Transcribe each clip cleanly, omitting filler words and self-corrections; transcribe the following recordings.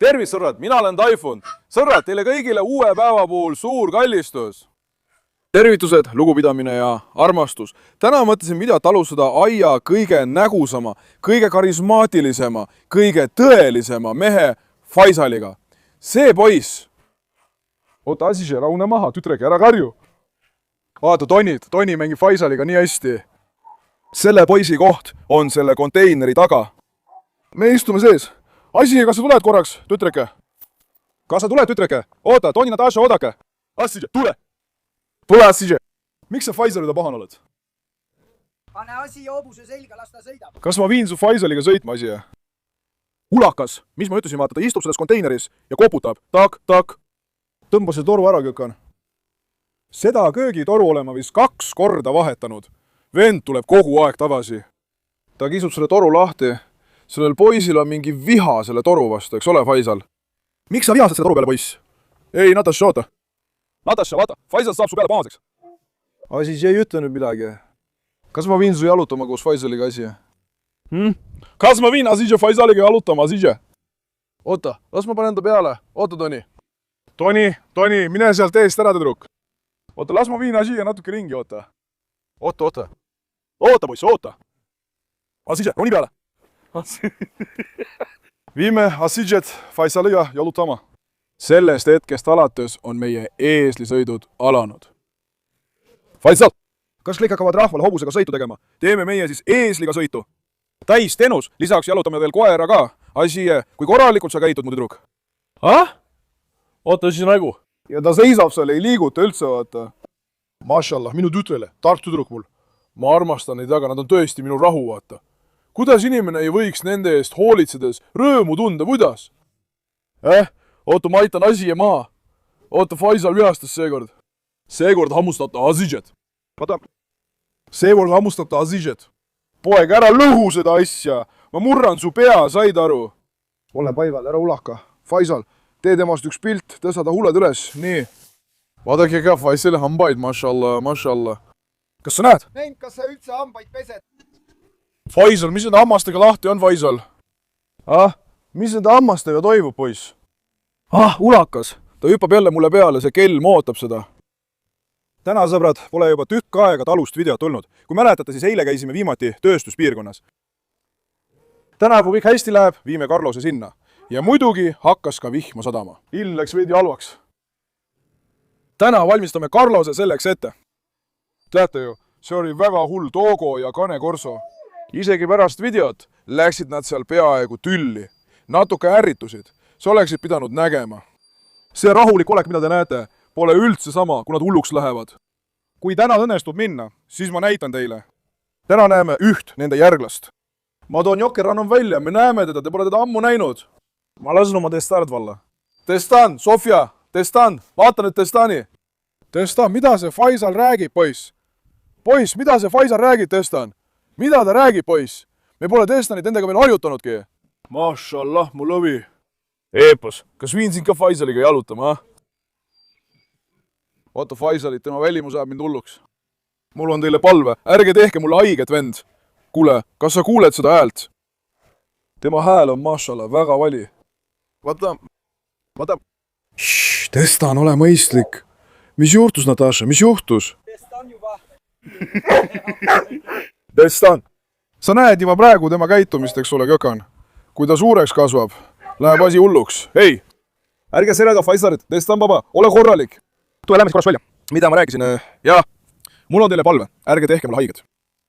Tervist, sõbrad, mina olen Taifun. Sõbrad, teile kõigile uue päeva puhul suur kallistus. Tervitused, lugupidamine ja armastus. Täna mõtlesin videot alustada aia kõige nägusama, kõige karismaatilisema, kõige tõelisema mehe Faisaliga. See poiss. Oota, asi see, rahune maha, tütreke, ära karju. Vaata, Toni mängib Faisaliga nii hästi. Selle poisi koht on selle konteineri taga. Me istume sees. Asi, kas sa tuled korraks, tütreke? Kas sa tuled, tütreke? Oota, Toni, Natasha, oodake. Assi, tule. Tule, Assi. Miks sa Faisalida pahan oled? Pane asi joobuse selga, las ta sõidab. Kas ma viin su Faisaliga sõitma, Asi? Ulakas, mis ma ütlesin, vaata, ta istub selles konteineris ja koputab. Tak. Tõmba see toru ära, Kökan. Seda köögitoru olema vist 2 korda vahetanud. Vend tuleb kogu aeg tagasi. Ta kisub selle toru lahti. Sellel poisil on mingi viha selle toru vastu, eks ole, Faisal? Miks sa vihastad selle toru peale, poiss? Ei, Natasha, oota. Natasha, vaata, Faisal saab su peale pahaseks. Asi, see ei ütle nüüd midagi. Kas ma viin su jalutama koos Faisaliga, Asi? Kas ma viin Asi Faisaliga jalutama, Asi? Oota, las ma panen ta peale. Oota, Toni. Toni, mine sealt eest ära, tüdruk. Oota, las ma viin Asi natuke ringi, oota. Oota. Oota, poiss, oota. Asi, roni peale. Viime Assidžet Faisaliga jalutama. Sellest hetkest alates on meie eeslisõidud alanud. Faisal, kas kõik hakkavad rahvale hobusega sõitu tegema? Teeme meie siis eesliga sõitu. Täis tenus, lisaks jalutame veel koera ka. Asi, kui korralikult sa käitud, mu tüdruk? Oota, siis nägu. Ja ta seisab seal, ei liiguta üldse, vaata. Mashallah, minu tütrele, tark tüdruk mul. Ma armastan neid väga, nad on tõesti minu rahu, vaata. Kuidas inimene ei võiks nende eest hoolitsedes rõõmu tunda, kuidas? Oota, ma aitan Asi maha. Oota, Faisal vihastas seekord. Seekord hammustab ta Assidžet. Vaata, seekord hammustab ta Assidžet. Poeg, ära lõhu seda asja. Ma murran su pea, said aru? Ole paival, ära ulaka. Faisal, tee temast üks pilt, tõsta ta huuled üles. Nii. Vaadake ka Faisali hambaid, mashallah. Kas sa näed? Näin, kas sa üldse hambaid pesed? Faisal, mis nende hammastega lahti on, Faisal? Mis nende hammastega toimub, poiss? Ulakas. Ta hüppab jälle mulle peale, see kell mootab seda. Täna, sõbrad, pole juba tükk aega talust videot tulnud. Kui mäletate, siis eile käisime viimati tööstuspiirkonnas. Täna, kui kõik hästi läheb, viime Carlose sinna. Ja muidugi hakkas ka vihma sadama. Ilm läks veidi halvaks. Täna valmistame Carlose selleks ette. Teate ju, see oli väga hull Togo ja Cane Corso. Isegi pärast videot läksid nad seal peaaegu tülli. Natuke ärritusid. See oleksid pidanud nägema. See rahulik olek, mida te näete, pole üldse sama, kui nad hulluks lähevad. Kui täna õnnestub minna, siis ma näitan teile. Täna näeme üht nende järglast. Ma toon Jokerannon välja, me näeme teda, te pole teda ammu näinud. Ma lasen oma Testard valla. Testan, Sofia, Testan, vaata nüüd Testani. Testan, mida see Faisal räägib, poiss? Poiss, mida see Faisal räägib, Testan? Mida ta räägib, poiss? Me pole Testanit nendega veel harjutanudki. Mashallah, mu lõvi. Eepos, kas viin sind ka Faisaliga jalutama, Vaata Faisalit, tema välimus ajab mind hulluks. Mul on teile palve, ärge tehke mulle haiget, vend. Kuule, kas sa kuuled seda häält? Tema hääl on, mashallah, väga vali. Vaata. Testan, ole mõistlik. Mis juhtus, Natasha, mis juhtus? Testan juba. Testan. Sa näed juba praegu tema käitumist, eks ole, Kökan. Kui ta suureks kasvab, läheb asi hulluks. Hei, ärge sellega Faisalit, Testan, baba, ole korralik. Tule, lähme korraks välja. Mida ma rääkisin? Jah, mul on teile palve, ärge tehke mulle haiget.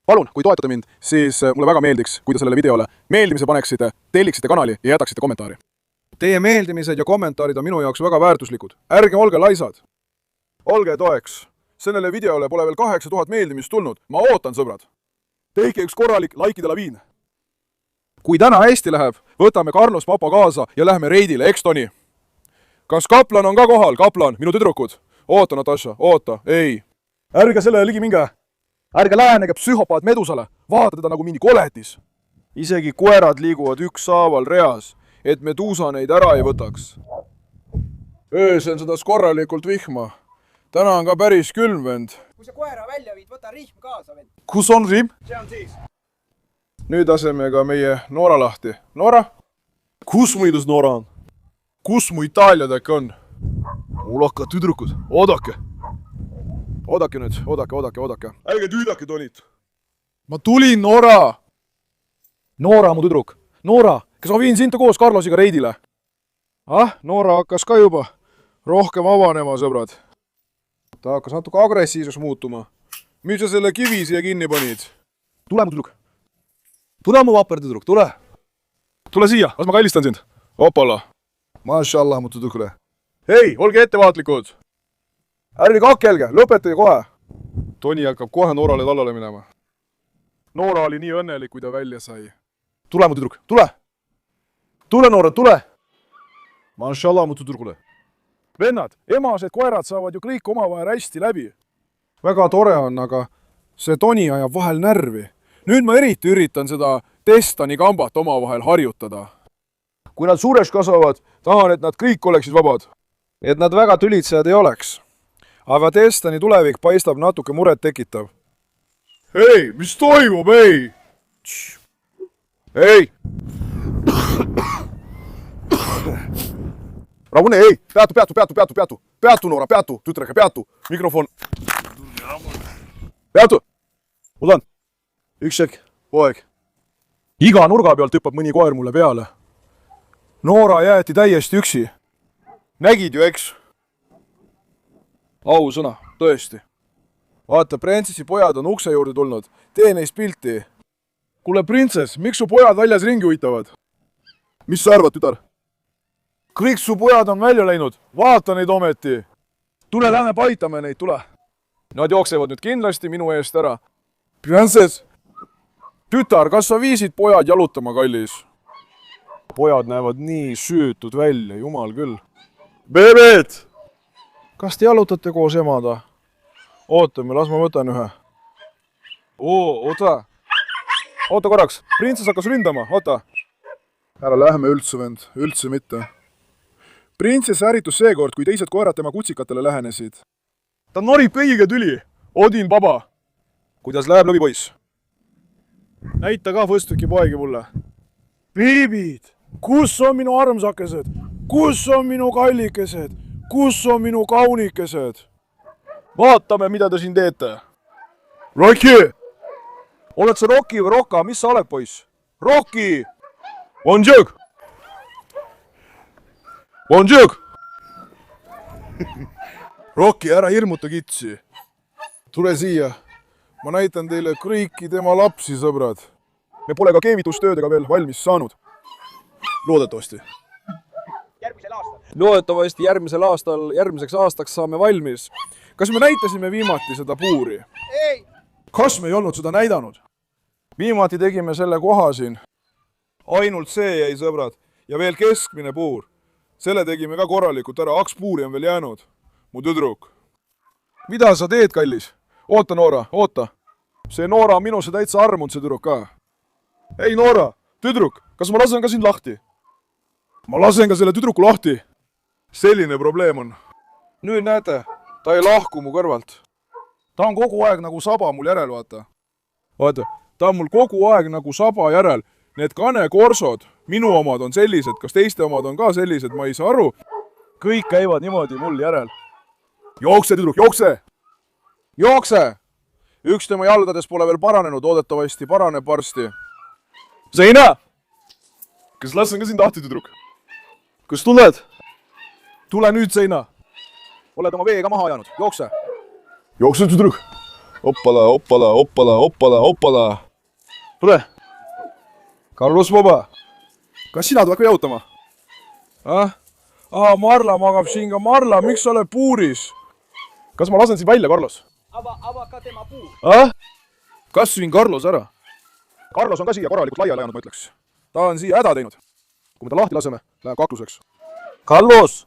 Palun, kui toetate mind, siis mulle väga meeldiks, kui te sellele videole meeldimise paneksite, telliksite kanali ja jätaksite kommentaari. Teie meeldimised ja kommentaarid on minu jaoks väga väärtuslikud. Ärge olge laisad. Olge toeks. Sellele videole pole veel 8000 meeldimist tulnud. Ma ootan, sõbrad. Tehke üks korralik laikide laviin. Kui täna hästi läheb, võtame Carlos Papa kaasa ja lähme reidile, eks Toni? Kas Kaplan on ka kohal? Kaplan, minu tüdrukud. Oota, Natasha, oota, ei. Ärge sellele ligi minge. Ärge lähenege psühhopaat medusale. Vaata teda nagu mingi koletis. Isegi koerad liiguvad ükshaaval reas, et meduusa neid ära ei võtaks. Öösel sadas korralikult vihma. Täna on ka päris külm, vend. Kui sa koera välja viid, võta rihm kaasa, vend. Kus on rihm? See on siis. Nüüd aseme ka meie Noora lahti. Noora? Kus muidus Noora on? kus mu Itaaliad äkki on? Ulakad tüdrukud, oodake. Oodake nüüd, oodake. Ärge tüüdake tonit. Ma tulin, Noora! Noora, mu tüdruk. Noora, kas ma viin sind koos Carlosiga reidile? Noora hakkas ka juba rohkem avanema, sõbrad. Ta hakkas natuke agressiivseks muutuma. Miks sa selle kivi siia kinni panid? Tule, mu tüdruk. Tule, mu vapper tüdruk, tule. Tule siia, las ma kallistan sind. Opala. Mashallah, mu tüdrukule. Hei, olge ettevaatlikud. Ärge kakelge, lõpetage kohe. Toni hakkab kohe Noorale tallale minema. Noora oli nii õnnelik, kui ta välja sai. Tule, mu tüdruk, tule. Tule, Noora, tule. Mashallah, mu tüdrukule. Vennad, emased koerad saavad ju kõik omavahel hästi läbi. Väga tore on, aga see Toni ajab vahel närvi. Nüüd ma eriti üritan seda Destani kambat omavahel harjutada. Kui nad suureks kasvavad, tahan, et nad kõik oleksid vabad. Et nad väga tülitsejad ei oleks. Aga Destani tulevik paistab natuke muret tekitav. Hei, mis toimub, ei? Hei! Rahune, ei! Peatu, Noora, peatu! Tütreke, peatu! Mikrofon! Peatu! Odan! Üks hetk, poeg. Iga nurga pealt hüppab mõni koer mulle peale. Noora jäeti täiesti üksi. Nägid ju, eks? Ausõna, tõesti. Vaata, printsessi pojad on ukse juurde tulnud. Tee neist pilti. Kuule, printsess, miks su pojad väljas ringi uitavad? Mis sa arvad, tütar? Kõik su pojad on välja läinud. Vaata neid ometi. Tule, lähme paitame neid, tule. Nad jooksevad nüüd kindlasti minu eest ära. Printsess! Tütar, kas sa viisid pojad jalutama, kallis? Pojad näevad nii süütud välja, jumal küll. Bebed! Kas te jalutate koos emada? Ootame, las ma võtan ühe. Oota. Oota korraks, printsess hakkas ründama, oota. Ära lähme üldse, vend, üldse mitte. Printsess ärritus seekord, kui teised koerad tema kutsikatele lähenesid. Ta norib kõigiga tüli. Odin baba. Kuidas läheb, lõvipoiss? Näita ka võstüki poegi mulle. Piibid, kus on minu armsakesed? Kus on minu kallikesed? Kus on minu kaunikesed? Vaatame, mida te siin teete. Rocky! Oled sa Rocky või Rocka? Mis sa oled, poiss? Rocky! Bonjour! Bonjour! Rocky, ära hirmuta kitsi. Tule siia. Ma näitan teile kõiki tema lapsi, sõbrad. Me pole ka keevitustöödega veel valmis saanud. Loodetavasti. Loodetavasti järgmiseks aastaks saame valmis. Kas me näitasime viimati seda puuri? Ei! Kas me ei olnud seda näidanud? Viimati tegime selle koha siin. Ainult see jäi, sõbrad. Ja veel keskmine puur. Selle tegime ka korralikult ära. 2 puuri on veel jäänud. Mu tüdruk. Mida sa teed, kallis? Oota, Noora, oota. See Noora on minusse täitsa armunud, see tüdruk ka. Ei, Noora, tüdruk, kas ma lasen ka sind lahti? Ma lasen ka selle tüdruku lahti. Selline probleem on. Nüüd näete, ta ei lahku mu kõrvalt. Ta on kogu aeg nagu saba mul järel, vaata. Vaata, ta on mul kogu aeg nagu saba järel. Need kanekorsod, minu omad on sellised, kas teiste omad on ka sellised, ma ei saa aru. Kõik käivad niimoodi mul järel. Jookse, tüdruk, jookse! Jookse! Üks tema jalgades pole veel paranenud, oodetavasti paraneb varsti. Zeina! Kas lasen ka sind lahti, tüdruk? Kas tuled? Tule nüüd, Zeina! Oled oma veega maha jäänud, jookse! Jookse, tüdruk! Oppala, oppala, oppala, oppala, oppala! Tule! Carlos Boba! Kas sina tuled ka jautama? Marla magab siin ka. Marla, miks sa oled puuris? Kas ma lasen sind välja, Carlos? Ava ka tema puu. Kas viin Carlos ära? Carlos on ka siia korralikult laiali ajanud, ma ütleks. Ta on siia häda teinud. Kui me ta lahti laseme, läheb kakluseks. Carlos!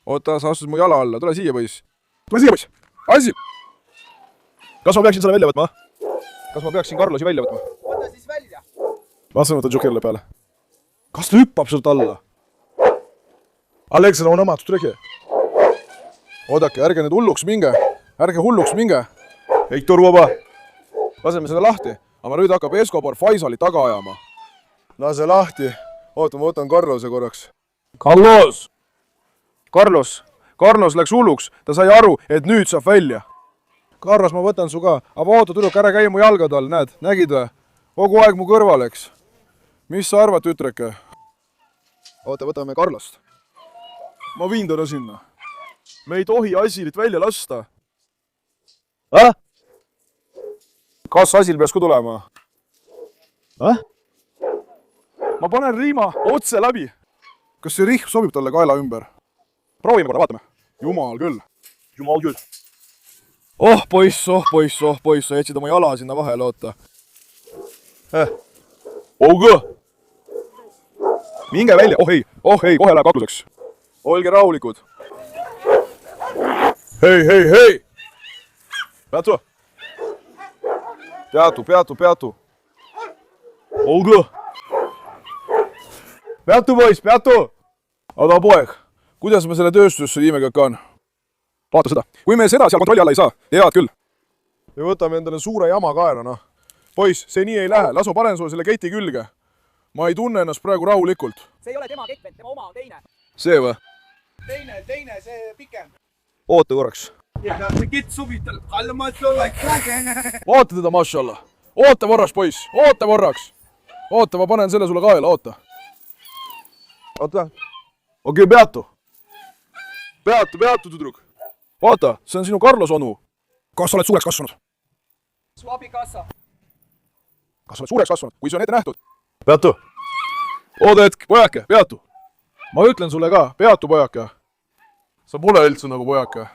Oota, sa astud mu jala alla. Tule siia, poiss. Tule siia, poiss. Asi! Kas ma peaksin selle välja võtma? Kas ma peaksin Carlosi välja võtma? Võta siis välja. Lasen võtta Jokerile peale. Kas ta hüppab sealt alla? Aleksel on omad, tulegi. Oodake, ärge nüüd hulluks minge. Ärge hulluks minge. Heitor Vaba. Laseme seda lahti. Aga nüüd hakkab Escobar Faisali taga ajama. Lase lahti. Oota, ma võtan Carlose korraks. Carlos! Carlos läks hulluks, ta sai aru, et nüüd saab välja. Carlos, ma võtan su ka, aga oota tüdruk, ära käi mu jalgade all, nägid või? Kogu aeg mu kõrval, eks. Mis sa arvad, tütreke? Oota, võtame Carlost. Ma viin teda sinna. Me ei tohi Asilit välja lasta. Kas Asil peaks ka tulema? Ma panen riima otse läbi. Kas see rihm sobib talle kaela ümber? Proovime korra, vaatame. Jumal küll. Oh poiss, sa jätsid oma jala sinna vahele, oota. Olgu! Minge välja, oh ei, kohe läheb kakluseks. Olge rahulikud. Hei! Peatu. Olgu! Peatu, poiss, peatu! Aga poeg, kuidas me selle tööstusse viime kõik on? Vaata seda. Kui me seda seal kontrolli alla ei saa, tead küll. Me võtame endale suure jama kaela, noh. Poiss, see nii ei lähe. Lasu panen sulle selle keti külge. Ma ei tunne ennast praegu rahulikult. see ei ole tema kett, tema oma on teine. See või? Teine, see pikem. Oota korraks. see kett sobib tal. Vaata teda, mašallah. Oota korraks, poiss. Oota korraks. Oota, ma panen selle sulle kaela, oota. Oota. Okei, peatu. Peatu, tüdruk. Vaata, see on sinu Carlos onu. Kas sa oled suureks kasvanud? su abikassa. Kas sa oled suureks kasvanud, kui see on ette nähtud? Peatu. Oota hetk, pojake, peatu. Ma ütlen sulle ka, peatu, pojake. Sa pole üldse nagu pojake.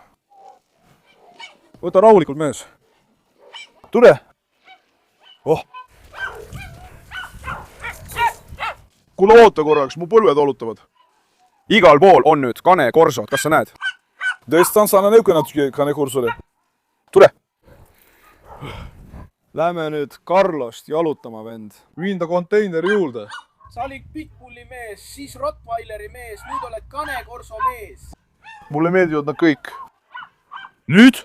Võta rahulikult, mees. Tule. Oh. Kuule, oota korraks, mu põlved olutavad. Igal pool on nüüd kane korsod, kas sa näed? Tõestan, sa anna nõuke natuke kane korsole. Tule. Lähme nüüd Carlost jalutama, vend. Viin ta konteineri juurde. sa olid Pitbulli mees, siis Rottweileri mees, nüüd oled kanekorso mees. Mulle meeldivad nad kõik. Nüüd?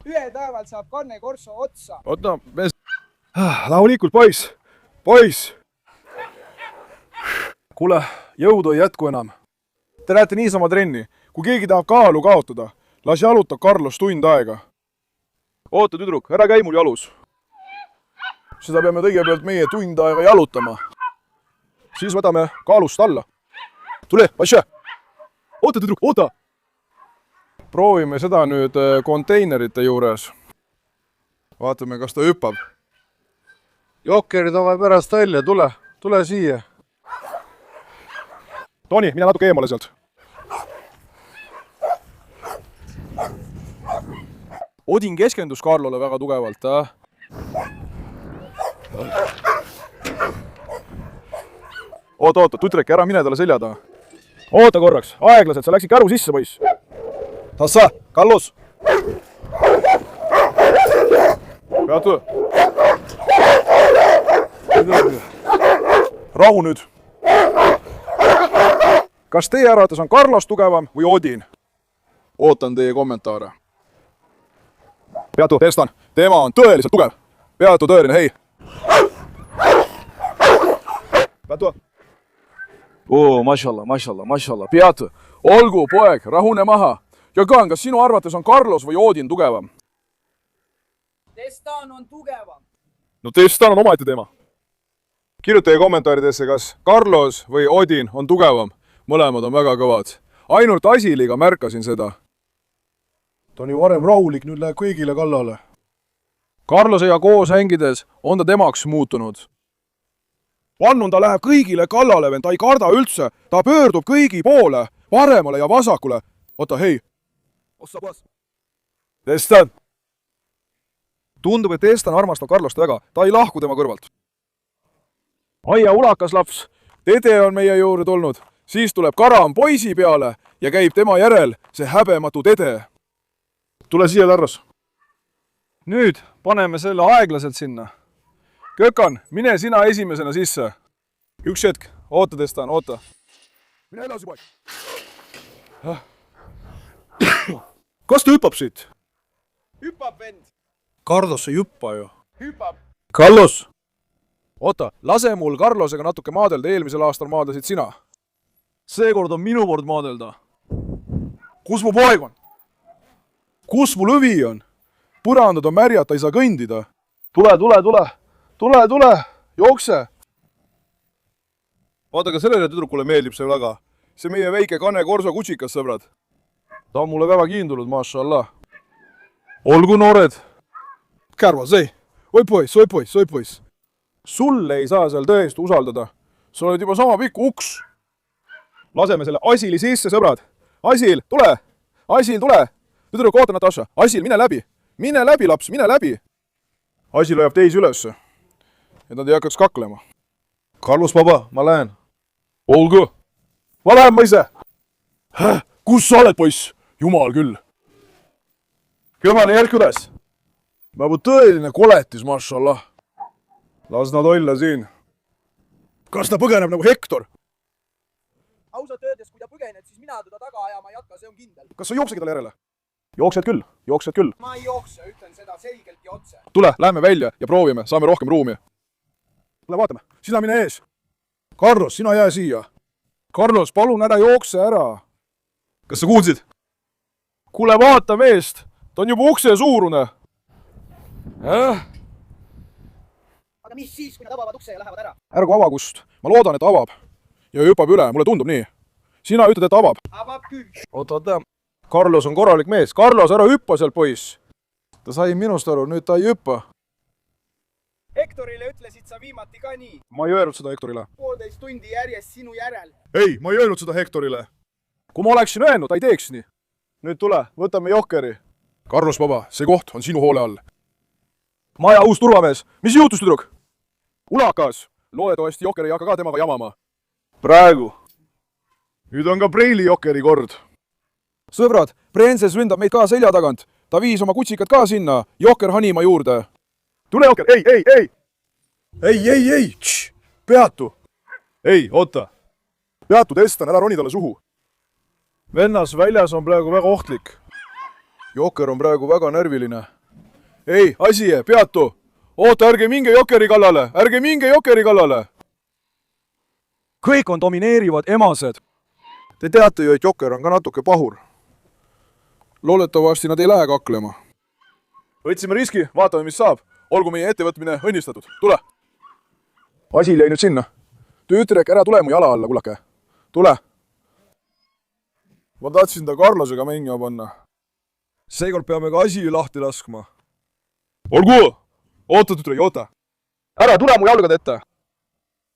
Ühepäeval saab kanekorso otsa. Oota, mees. Rahulikult, poiss. Kuule, jõudu ei jätku enam. Te lähete niisama trenni. Kui keegi tahab kaalu kaotada, las jalutab Carlos tund aega. Oota, tüdruk, ära käi mul jalus. Seda peame kõigepealt meie tund aega jalutama. Siis võtame kaalust alla. Tule, Vaša! Oota, tüdruk, oota! Proovime seda nüüd konteinerite juures. Vaatame, kas ta hüppab. Jokkeri tava pärast välja, tule siia. Toni, mine natuke eemale sealt. Odin keskendus Carlole väga tugevalt. Oota, tütrek, ära mine talle selja taha. Oota korraks, aeglaselt, sa läksid käru sisse, poiss. Tassa, Carlos. Peatu. Rahu nüüd. Kas teie arvates on Carlos tugevam või Odin? Ootan teie kommentaare. Peatu, Testan, tema on tõeliselt tugev. Peatu tõeline, hei. Peatu. Mašallah. Peatu, olgu, poeg, rahune maha. Jogan, kas sinu arvates on Carlos või Odin tugevam? Testan on tugevam. No Testan on omaette teema. Kirjutage kommentaaridesse, kas Carlos või Odin on tugevam. Mõlemad on väga kõvad. Ainult Asiliga märkasin seda. Ta on ju varem rahulik, nüüd läheb kõigile kallale. Carlosega koos hängides on ta temaks muutunud. Vannun, ta läheb kõigile kallale, vend, ta ei karda üldse. Ta pöördub kõigi poole, paremale ja vasakule. Oota, hei. Ossa puhas. Testan. Tundub, et Testan armastab Carlost väga. Ta ei lahku tema kõrvalt. Aia ulakas laps. Tede on meie juurde tulnud. Siis tuleb Karam poisi peale ja käib tema järel see häbematu Tede. Tule siia, Tarras. Nüüd paneme selle aeglaselt sinna. Kökan, mine sina esimesena sisse. Üks hetk. Oota, Testan, oota. Mine edasi, poeg. Kas ta hüppab siit? Hüppab, vend. Carlos ei hüppa ju. Hüppab. Carlos! Oota, lase mul Carlosega natuke maadelda, eelmisel aastal maadlesid sina. Seekord on minu kord maadelda. kus mu poeg on? Kus mu lõvi on? Põrandad on märjad, ta ei saa kõndida. Tule, jookse! Vaata, ka sellele tüdrukule meeldib see väga. See meie väike Kane Korso kutsikas, sõbrad. Ta on mulle väga kiindunud, mašallah. Olgu noored. Kärvas, ei. Oi poiss. Sulle ei saa seal tõesti usaldada. Sa oled juba sama pikk uks. Laseme selle Asili sisse, sõbrad. Asil, tule! Tüdruk, oota, Natasha. Asil, mine läbi. Mine läbi, laps, mine läbi. Asil hoiab teisi ülesse. Et nad ei hakkaks kaklema. Carlos, baba, ma lähen. Olgu. Ma lähen ma ise. Kus sa oled, poiss? Jumal küll. Kõmane jälk üles. Ma olen tõeline koletis, mašallah. Las nad olla siin. Kas ta põgeneb nagu Hektor? Ausalt öeldes, kui ta põgeneb, siis mina teda taga ajama ei hakka, see on kindel. Kas sa jooksegi talle järele? Jooksed küll. Ma ei jookse, ütlen seda selgelt ja otse. Tule, lähme välja ja proovime, saame rohkem ruumi. Tule, vaatame. Sina mine ees. Carlos, sina jää siia. Carlos, palun ära jookse ära. Kas sa kuulsid? Kuule, vaata meest. Ta on juba ukse suurune. Aga mis siis, kui nad avavad ukse ja lähevad ära? Ärgu ava kust. Ma loodan, et avab. Ja hüppab üle, mulle tundub nii. Sina ütled, et avab. Avab küll. Oota. Carlos on korralik mees. Carlos, ära hüppa seal, poiss. Ta sai minust aru, nüüd ta ei hüppa. Hektorile ütlesid sa viimati ka nii. Ma ei öelnud seda Hektorile. 1,5 tundi järjest sinu järel. Ei, ma ei öelnud seda Hektorile. Kui ma oleksin öelnud, ta ei teeks nii. Nüüd tule, võtame Jokkeri. Carlos, baba, see koht on sinu hoole all. Maja uus turvamees. Mis juhtus, tüdruk? Ulakas. Loodetavasti Jokker ei hakka ka temaga jamama. Praegu. Nüüd on ka Preili Jokkeri kord. Sõbrad, Prenses ründab meid ka selja tagant. Ta viis oma kutsikad ka sinna, Jokker Hanimaa juurde. Tule, Jokker, ei! Ei, peatu! Ei, oota. Peatu, Destan, ära roni talle suhu. Vennas väljas on praegu väga ohtlik. Jokker on praegu väga närviline. Ei, Asie, peatu! Oota, ärge minge Jokkeri kallale! Kõik on domineerivad emased. Te teate ju, et Jokker on ka natuke pahur. Loodetavasti nad ei lähe kaklema. Võtsime riski, vaatame, mis saab. Olgu meie ettevõtmine õnnistatud. Tule! Asil jäi nüüd sinna. Tüütrek, ära tule mu jala alla, kullake. Tule! Ma tahtsin ta Carlosega mängima panna. Seekord peame ka Asili lahti laskma. Olgu! Oota, tütrek, oota! Ära tule mu jalgade ette!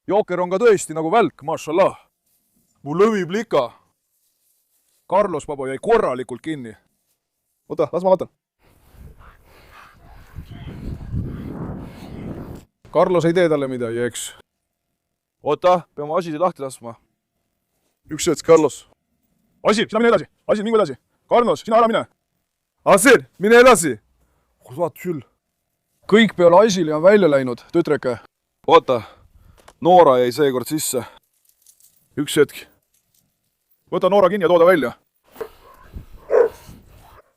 Jokker on ka tõesti nagu välk, mašallah. Mu lõvi plika. Carlos, baba, jäi korralikult kinni. Oota, las ma vaatan. Carlos ei tee talle midagi, eks. Oota, peame Asili lahti laskma. Üks hetk, Carlos. Asil, sina mine edasi. Asil, mingu edasi. Carlos, sina ära mine. Asil, mine edasi. Vaat küll. Kõik peale Asili on välja läinud, tütreke. Oota, Noora jäi seekord sisse. Üks hetk. Võta Noora kinni ja tooda välja.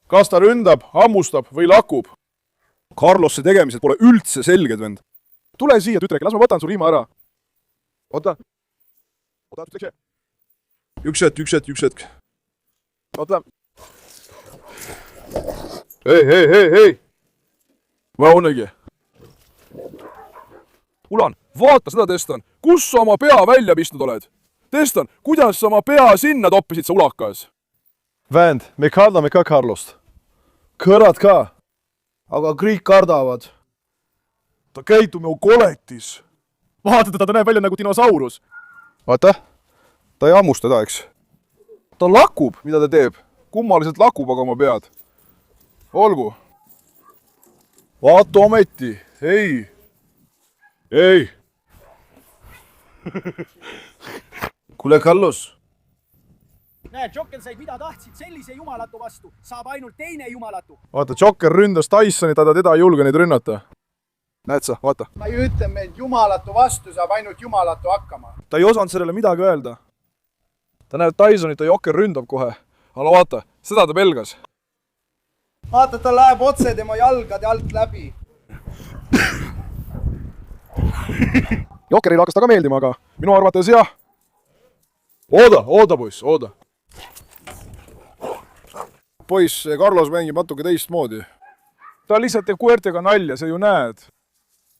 Kas ta ründab, hammustab või lakub? Carlosse tegemised pole üldse selged, vend. Tule siia, tütreke, las ma võtan su riima ära. Oota. Üks hetk. Oota. Hei. Vaunegi. Ulan, vaata seda, Destan. Kus sa oma pea välja pistnud oled? Destan, kuidas sa oma pea sinna toppisid, sa ulakas? Vend, me kardame ka Carlost. Kõrad ka. Aga kõik kardavad. Ta käitub nagu koletis. Vaata teda, ta näeb välja nagu dinosaurus. Vaata, ta ei hammusta ta, eks. Ta lakub, mida ta teeb. Kummaliselt lakub aga oma pead. Olgu. Vaata ometi. Ei. Kuule, Carlos. Näed, Jokker said mida tahtsid sellise jumalatu vastu. Saab ainult teine jumalatu. Vaata, Jokker ründas Tysonit, aga teda ei julge neid rünnata. Näed sa, vaata. Ma ei ütle, et jumalatu vastu saab ainult jumalatu hakkama. Ta ei osanud sellele midagi öelda. Ta näeb Tysonit ja Jokker ründab kohe. Aga vaata, seda ta pelgas. Vaata, ta läheb otse tema jalgade alt läbi. Jokkerile hakkas ta ka meeldima, aga minu arvates jah. Ooda, poiss, ooda. poiss, see Carlos mängib natuke teistmoodi. Ta lihtsalt teeb koertega nalja, sa ju näed.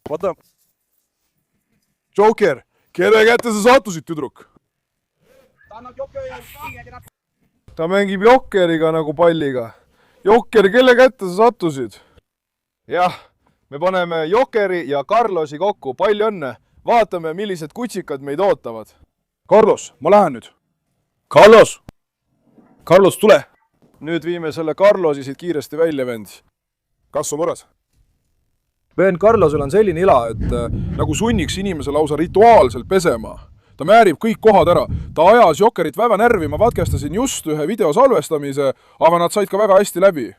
Vaata. Joker, kelle kätte sa sattusid, tüdruk? Ta mängib Jokeriga nagu palliga. Joker, kelle kätte sa sattusid? Jah, me paneme Jokeri ja Carlosi kokku. Palju õnne. Vaatame, millised kutsikad meid ootavad. Carlos, ma lähen nüüd. Carlos! Carlos, tule! Nüüd viime selle Carlosi siit kiiresti välja, vend. Kas on võras? Vend Carlosel on selline ila, et nagu sunniks inimese lausa rituaalselt pesema. Ta määrib kõik kohad ära. Ta ajas Jokerit väga närvi, ma vatkestasin just ühe video salvestamise, aga nad said ka väga hästi läbi.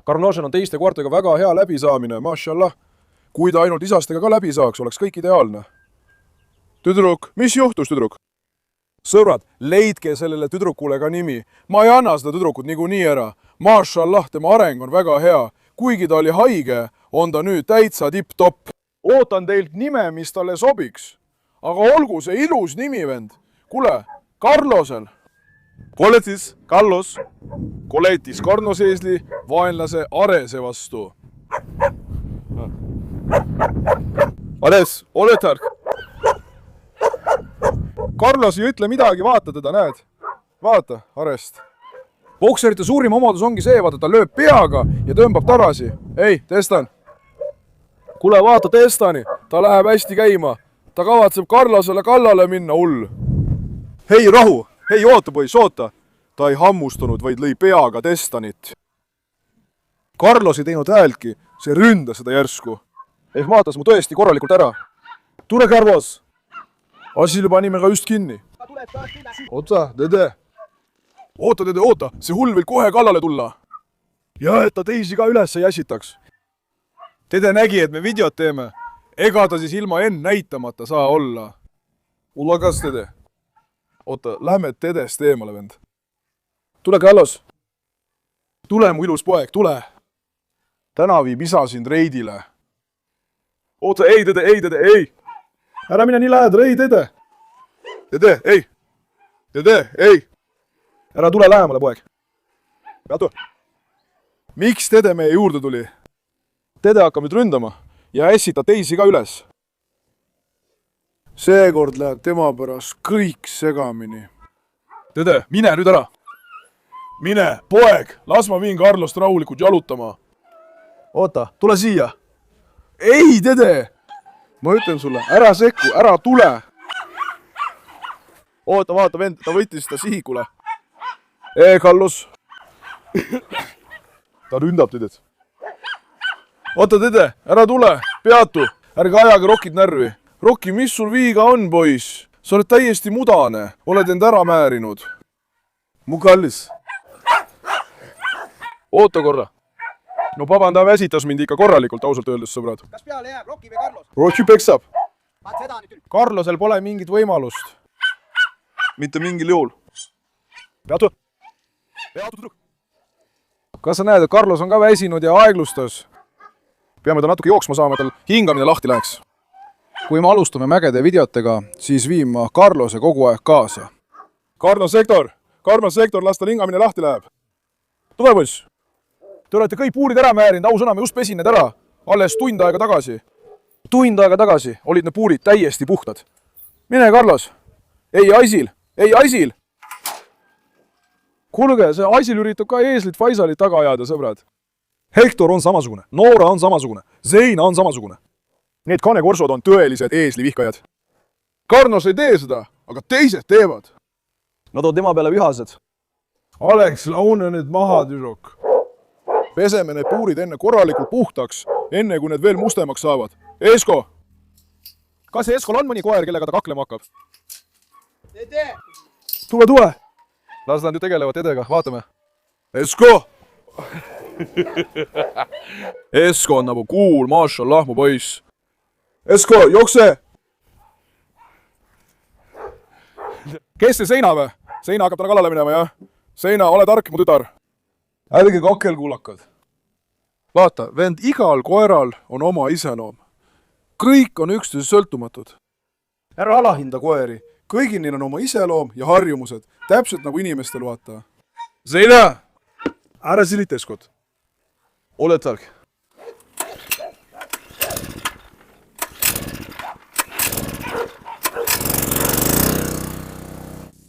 Carlosel on teiste koertega väga hea läbisaamine, mashallah. Kui ta ainult isastega ka läbi saaks, oleks kõik ideaalne. Tüdruk, mis juhtus, tüdruk? Sõbrad, leidke sellele tüdrukule ka nimi. Ma ei anna seda tüdrukut niikuinii ära. Mashallah, tema areng on väga hea. Kuigi ta oli haige, on ta nüüd täitsa tipp-topp. Ootan teilt nime, mis talle sobiks. Aga olgu see ilus nimi, vend. Kuule, Carlosel. Koletis, Carlos. Koletis Karnoseesli, vaenlase Arese vastu. Ares, ole tark. Carlos ei ütle midagi, vaata teda, näed. Vaata, Arest. Bokserite suurim omadus ongi see, vaata, ta lööb peaga ja tõmbab tagasi. Ei, Testan. Kuule, vaata Testani, ta läheb hästi käima. Ta kavatseb Carlosele kallale minna, hull. Hei, rahu! Hei, oota, poiss, oota! Ta ei hammustunud, vaid lõi peaga Testanit. Carlos ei teinud häältki, see ründas seda järsku. Ehk maatas mu tõesti korralikult ära. Tule, Carlos! Asil panime ka just kinni. Oota, dede! Oota, dede, oota! See hull vil kohe kallale tulla. Ja et ta teisi ka üles ei ässitaks. Dede nägi, et me videot teeme. Ega ta siis ilma näitamata saa olla. Ulagas, dede. Oota, lähme dedest eemale, vend. Tule, Carlos. Tule, mu ilus poeg, tule. Täna viib isa sind reidile. Oota, ei, dede, ei, dede, ei. Ära mine nii lähedale, ei, dede. Dede, ei. Dede, ei. Ära tule lähemale, poeg. Peatu. Miks dede meie juurde tuli? Dede hakkab nüüd ründama ja ässita teisi ka üles. Seekord läheb tema pärast kõik segamini. Dede, mine nüüd ära. Mine, poeg, las ma viin Carlost rahulikult jalutama. Oota, tule siia. Ei, dede! Ma ütlen sulle, ära sekku, ära tule. Oota, vaata, vend, ta võttis seda sihikule. Carlos. Ta ründab tedet. Oota, dede, ära tule, peatu. Ärge ajage Rokit närvi. Roki, mis sul viiga on, poiss? Sa oled täiesti mudane. Oled end ära määrinud. Mu kallis. Oota korra. No paban, ta väsitas mind ikka korralikult, ausalt öeldes, sõbrad. Kas peale jääb, Roki või Carlos? Roki peksab. Vaat seda nüüd. Carlosel pole mingit võimalust. Mitte mingil juhul. Peatu. Peatu, tüdruk. Kas sa näed, et Carlos on ka väsinud ja aeglustas? Peame ta natuke jooksma saama, tal hingamine lahti läheks. Kui me alustame mägede videotega, siis viin ma Carlose kogu aeg kaasa. Carlos sektor, las tal hingamine lahti läheb. Tule, poiss. Te olete kõik puurid ära määrinud, ausõna, me just pesin need ära. Alles tund aega tagasi. Tund aega tagasi olid need puurid täiesti puhtad. Mine, Carlos. Ei, Aisil. Kuulge, see Aisil üritab ka eeslit Faisalit taga ajada, sõbrad. Hector on samasugune, Noora on samasugune, Zeina on samasugune. Need kanekorsod on tõelised eeslivihkajad. Carlos ei tee seda, aga teised teevad. Nad on tema peale vihased. Alex, laune need maha, tüdruk. Peseme need puurid enne korralikult puhtaks, enne kui need veel mustemaks saavad. Esko! Kas Eskol on mõni koer, kellega ta kaklema hakkab? Dede! Tule! Las nad ju tegelevad edega, vaatame. Esko! Esko on nagu kuul, mashallah, mu poiss. Esko, jookse! Kes see Seina või? Seina hakkab talle kallale minema, jah? Seina, ole tark, mu tütar. Ärge kakelkuulakad. Vaata, vend, igal koeral on oma iseloom. Kõik on üksteisest sõltumatud. Ära alahinda koeri. Kõigil neil on oma iseloom ja harjumused. Täpselt nagu inimestel, vaata. Seina! Ära silita, Eskot. Oled tark.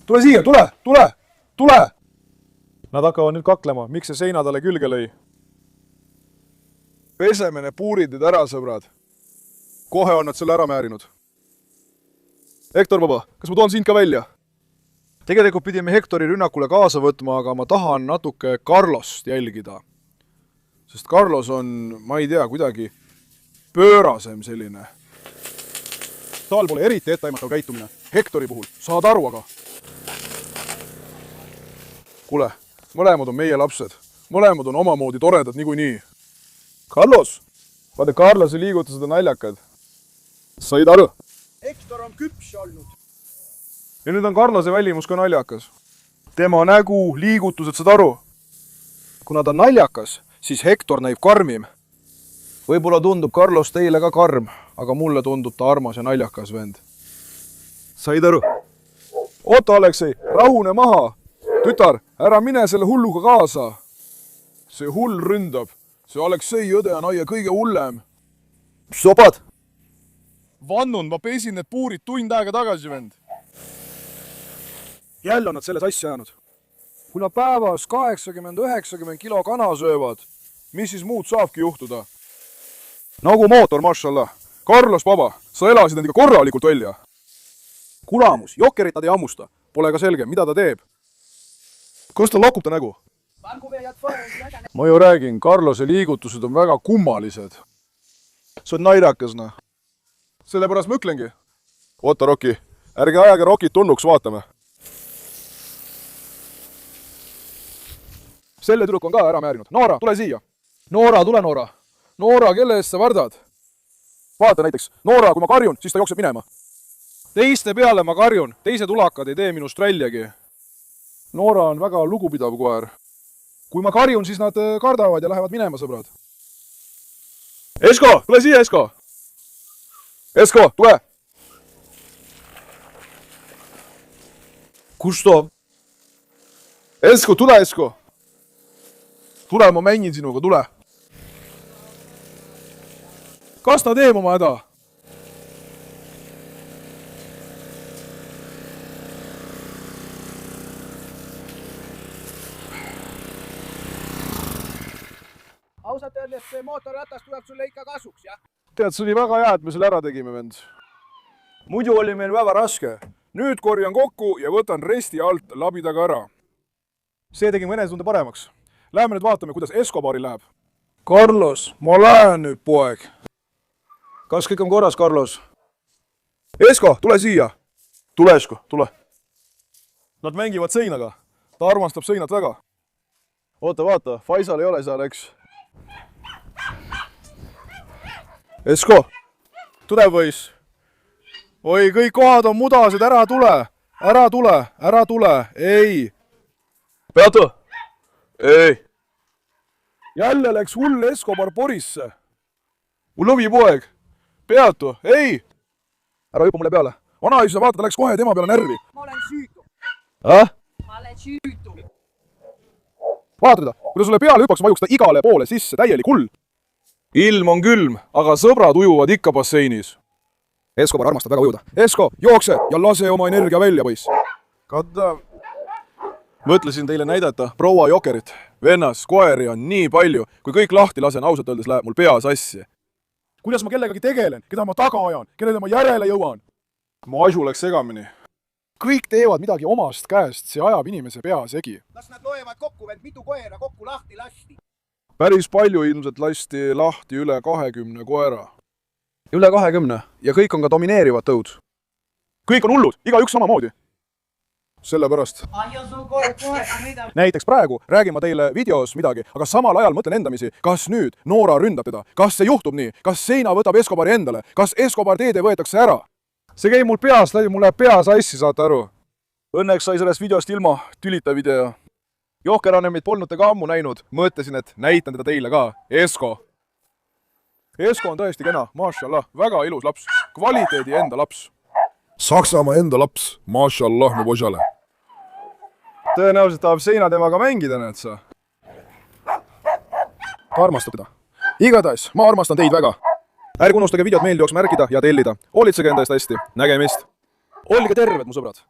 Tule siia, tule! Nad hakkavad nüüd kaklema, miks see seina talle külge lõi. Pesemene puurid nüüd ära, sõbrad. Kohe on nad selle ära määrinud. Hektor, baba, kas ma toon sind ka välja? Tegelikult pidime Hektori rünnakule kaasa võtma, aga ma tahan natuke Carlost jälgida. Sest Carlos on, ma ei tea, kuidagi pöörasem selline. Tal pole eriti etteaimatav käitumine. Hektori puhul, saad aru aga. Kuule, mõlemad on meie lapsed. Mõlemad on omamoodi toredad niikuinii. Carlos! Vaata, Carlose liigutused on naljakad. Said aru? Hektor on küps olnud. Ja nüüd on Carlose välimus ka naljakas. Tema nägu, liigutused, saad aru? Kuna ta on naljakas, siis Hektor näib karmim. Võib-olla tundub Carlos teile ka karm, aga mulle tundub ta armas ja naljakas vend. Said aru? Oota, Aleksei, rahune maha! Tütar, ära mine selle hulluga kaasa! See hull ründab. See Aleksei õde on aia kõige hullem. Sobad! Vannun, ma pesin need puurid tund aega tagasi, vend. Jälle on nad selle sassi ajanud. Kui nad päevas 80-90 kilo kana söövad, mis siis muud saabki juhtuda? Nagu mootor, mašallah. Carlos, baba, sa elasid endiga korralikult välja. Kulamus, jokkerit nad ei hammusta. Pole ka selge, mida ta teeb. Kas ta lakub ta nägu? Ma ju räägin, Carlose liigutused on väga kummalised. See on nairakas, noh. Sellepärast ma ütlengi. Oota, Roki, ärge ajage Rokit tulnuks, vaatame. Selle tüdruk on ka ära määrinud. Noora, tule siia. Noora, tule Noora. Noora, kelle eest sa vardad? Vaata näiteks, Noora, kui ma karjun, siis ta jookseb minema. Teiste peale ma karjun, teised ulakad ei tee minust väljagi. Noora on väga lugupidav koer. Kui ma karjun, siis nad kardavad ja lähevad minema, sõbrad. Esko, tule siia, Esko! Esko, tule! Kus too? Esko, tule, Esko! Tule, ma mängin sinuga, tule! Kas ta teeb oma häda? Ausalt öeldes see mootorratas tuleb sulle ikka kasuks, jah? Tead, see oli väga hea, et me selle ära tegime, vend. Muidu oli meil väga raske. Nüüd korjan kokku ja võtan resti alt labidaga ära. See tegi mu enesetunde paremaks. Läheme nüüd vaatame, kuidas Escobaril läheb. Carlos, ma lähen nüüd, poeg. Kas kõik on korras, Carlos? Esko, tule siia. Tule, Esko, tule. Nad mängivad seinaga. Ta armastab seinat väga. Oota, vaata, Faisal ei ole seal, eks? Esko, tule poiss. Oi, kõik kohad on mudased, ära tule. Ära tule, ära tule. Ei. Peatu. Ei. Jälle läks hull Escobar porisse. Mu lõvipoeg. Peatu. Ei. Ära hüppa mulle peale. Vanaisa, vaata, ta läks kohe tema peale närvi. Ma olen süütu. Ma olen süütu. Vaata teda. Kui ta sulle peale hüppaks, vajuks ta igale poole sisse. Täielik hull. Ilm on külm, aga sõbrad ujuvad ikka basseinis. Escobar armastab väga ujuda. Esko, jookse ja lase oma energia välja, poiss. Kadda. Mõtlesin teile näidata proua Jokerit. Vennas, koeri on nii palju. Kui kõik lahti lasen, ausalt öeldes läheb mul pea sassi. Kuidas ma kellegagi tegelen? Keda ma taga ajan? Kellele ma järele jõuan? Mu aju läks segamini. Kõik teevad midagi omast käest. See ajab inimese pea segi. Las nad loevad kokku, veel mitu koera kokku lahti lasti. Päris palju ilmselt lasti lahti üle 20 koera. Üle 20 ja kõik on ka domineerivad tõud. Kõik on hullud, igaüks samamoodi. Sellepärast. Näiteks praegu räägin ma teile videos midagi, aga samal ajal mõtlen endamisi, kas nüüd Noora ründab teda, kas see juhtub nii, kas seina võtab Escobari endale, kas Escobar teede võetakse ära. See käib mul peast läbi, mul läheb pea sassi, saate aru. Õnneks sai sellest videost ilma tülita video. Johkeranemit polnud te ka ammu näinud, mõtlesin, et näitan teda teile ka. Esko. Esko on tõesti kena, mašallah, väga ilus laps, kvaliteedi enda laps. Saksamaa enda laps, mašallah, mu poisale. Tõenäoliselt tahab seina temaga mängida, näed sa. ta armastab teda. Igatahes, ma armastan teid väga. Ärge unustage videot meeldivaks märgida ja tellida. Hoolitsege enda eest hästi. Nägemist. Olge terved, mu sõbrad!